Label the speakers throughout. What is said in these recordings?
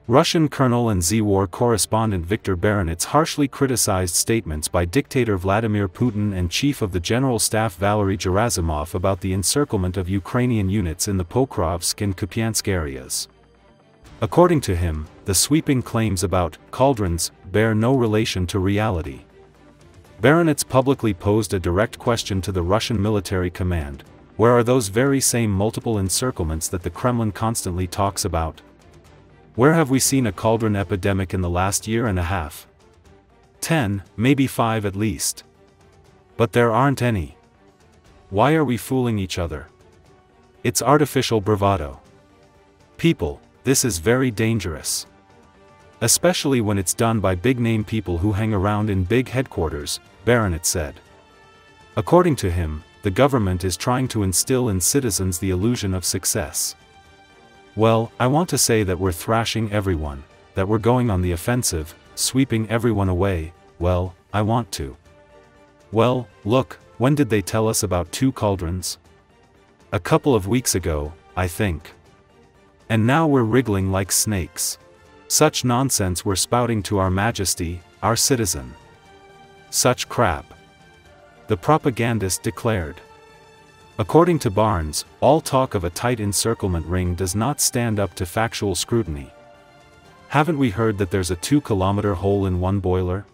Speaker 1: Russian colonel and Z-war correspondent Viktor Baranets harshly criticized statements by dictator Vladimir Putin and Chief of the General Staff Valery Gerasimov about the encirclement of Ukrainian units in the Pokrovsk and Kupyansk areas. According to him, the sweeping claims about cauldrons bear no relation to reality. Baranets publicly posed a direct question to the Russian military command: where are those very same multiple encirclements that the Kremlin constantly talks about? Where have we seen a cauldron epidemic in the last year and a half? 10, maybe 5 at least. But there aren't any. Why are we fooling each other? It's artificial bravado. People, this is very dangerous. Especially when it's done by big-name people who hang around in big headquarters, Baronet said. According to him, the government is trying to instill in citizens the illusion of success. Well, I want to say that we're thrashing everyone, that we're going on the offensive, sweeping everyone away. Well, I want to. Well, look, when did they tell us about 2 cauldrons? A couple of weeks ago, I think. And now we're wriggling like snakes. Such nonsense we're spouting to our majesty, our citizen. Such crap. The propagandist declared. According to Barnz, all talk of a tight encirclement ring does not stand up to factual scrutiny. Haven't we heard that there's a 2-kilometer hole in one boiler?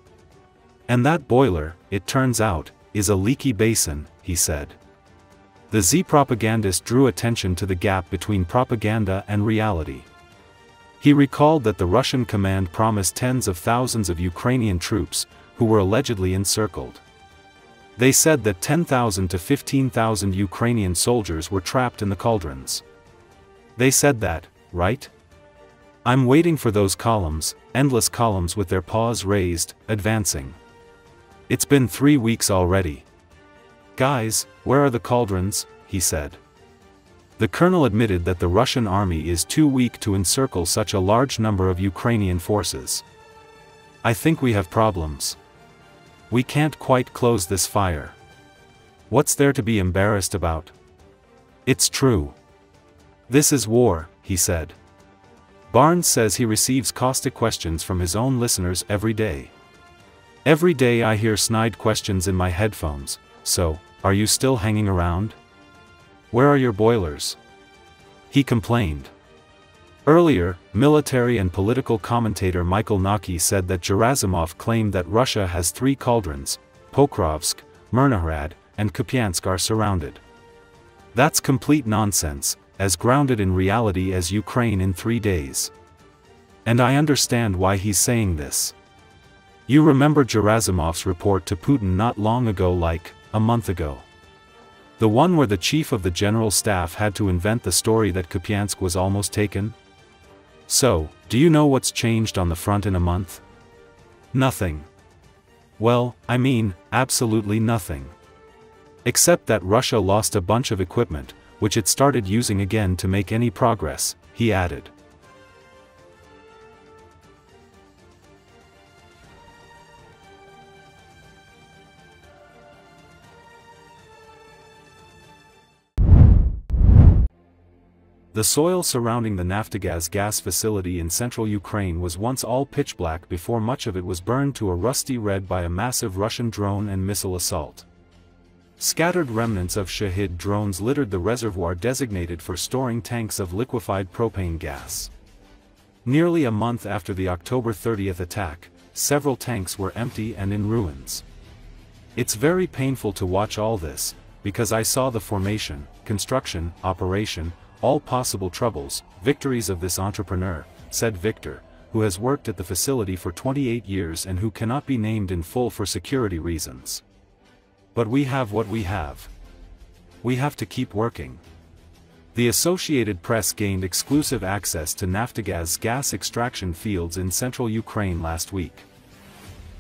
Speaker 1: And that boiler, it turns out, is a leaky basin, he said. The Z-propagandist drew attention to the gap between propaganda and reality. He recalled that the Russian command promised tens of thousands of Ukrainian troops, who were allegedly encircled. They said that 10,000 to 15,000 Ukrainian soldiers were trapped in the cauldrons. They said that, right? I'm waiting for those columns, endless columns with their paws raised, advancing. It's been 3 weeks already. Guys, where are the cauldrons? He said. The colonel admitted that the Russian army is too weak to encircle such a large number of Ukrainian forces. I think we have problems. We can't quite close this fire. What's there to be embarrassed about? It's true. This is war, he said. Barnz says he receives caustic questions from his own listeners every day. Every day I hear snide questions in my headphones. So, are you still hanging around? Where are your boilers? He complained. Earlier, military and political commentator Michael Naki said that Gerasimov claimed that Russia has 3 cauldrons: Pokrovsk, Myrnohrad, and Kupyansk are surrounded. That's complete nonsense, as grounded in reality as Ukraine in 3 days. And I understand why he's saying this. You remember Gerasimov's report to Putin not long ago, like a month ago. The one where the chief of the General Staff had to invent the story that Kupyansk was almost taken? So, do you know what's changed on the front in a month? Nothing. Well, I mean, absolutely nothing. Except that Russia lost a bunch of equipment, which it started using again to make any progress, he added. The soil surrounding the Naftogaz gas facility in central Ukraine was once all pitch black before much of it was burned to a rusty red by a massive Russian drone and missile assault. Scattered remnants of Shahid drones littered the reservoir designated for storing tanks of liquefied propane gas. Nearly a month after the October 30th attack, several tanks were empty and in ruins. It's very painful to watch all this, because I saw the formation, construction, operation, all possible troubles, victories of this entrepreneur, said Viktor, who has worked at the facility for 28 years and who cannot be named in full for security reasons. But we have what we have. We have to keep working. The Associated Press gained exclusive access to Naftogaz gas extraction fields in central Ukraine last week.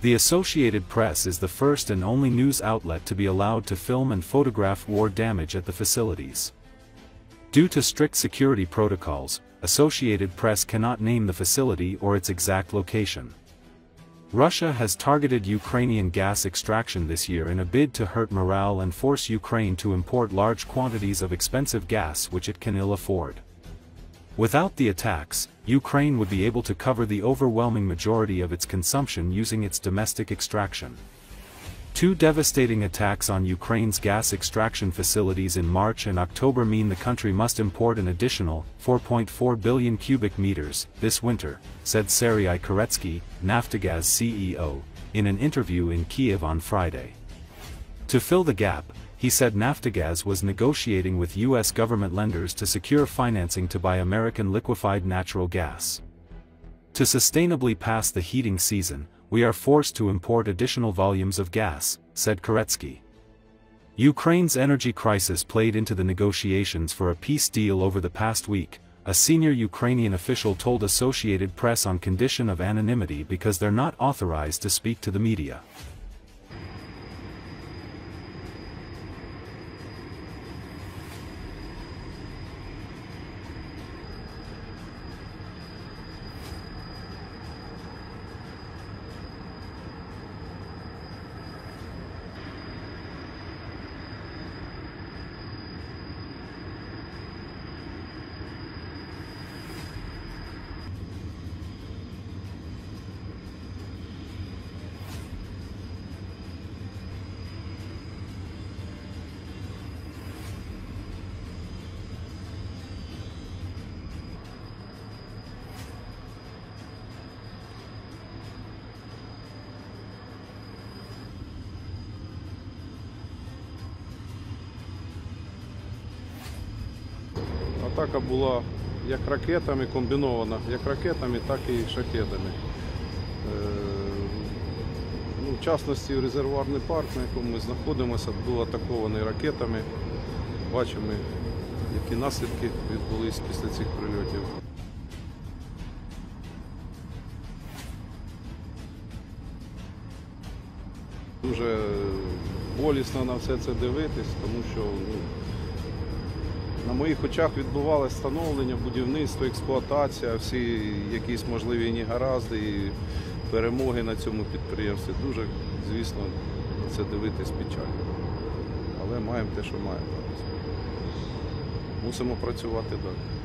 Speaker 1: The Associated Press is the first and only news outlet to be allowed to film and photograph war damage at the facilities. Due to strict security protocols, Associated Press cannot name the facility or its exact location. Russia has targeted Ukrainian gas extraction this year in a bid to hurt morale and force Ukraine to import large quantities of expensive gas which it can ill afford. Without the attacks, Ukraine would be able to cover the overwhelming majority of its consumption using its domestic extraction. Two devastating attacks on Ukraine's gas extraction facilities in March and October mean the country must import an additional 4.4 billion cubic meters this winter, said Serhiy Koretsky, Naftogaz CEO, in an interview in Kyiv on Friday. To fill the gap, he said Naftogaz was negotiating with U.S. government lenders to secure financing to buy American liquefied natural gas. To sustainably pass the heating season, we are forced to import additional volumes of gas, said Koretsky. Ukraine's energy crisis played into the negotiations for a peace deal over the past week, a senior Ukrainian official told Associated Press on condition of anonymity because they're not authorized to speak to the media.
Speaker 2: Атака була як ракетами, комбінована, як ракетами, так і шахедами. В частності резервуарний парк, на якому ми знаходимося, був атакований ракетами. Бачимо, які наслідки відбулись після цих прильотів. Дуже болісно на все це дивитись, тому що на моїх очах відбувалося становлення, будівництво, експлуатація, всі якісь можливі негаразди і перемоги на цьому підприємстві. Дуже, звісно, це дивитись печально. Але маємо те, що маємо. Мусимо працювати далі.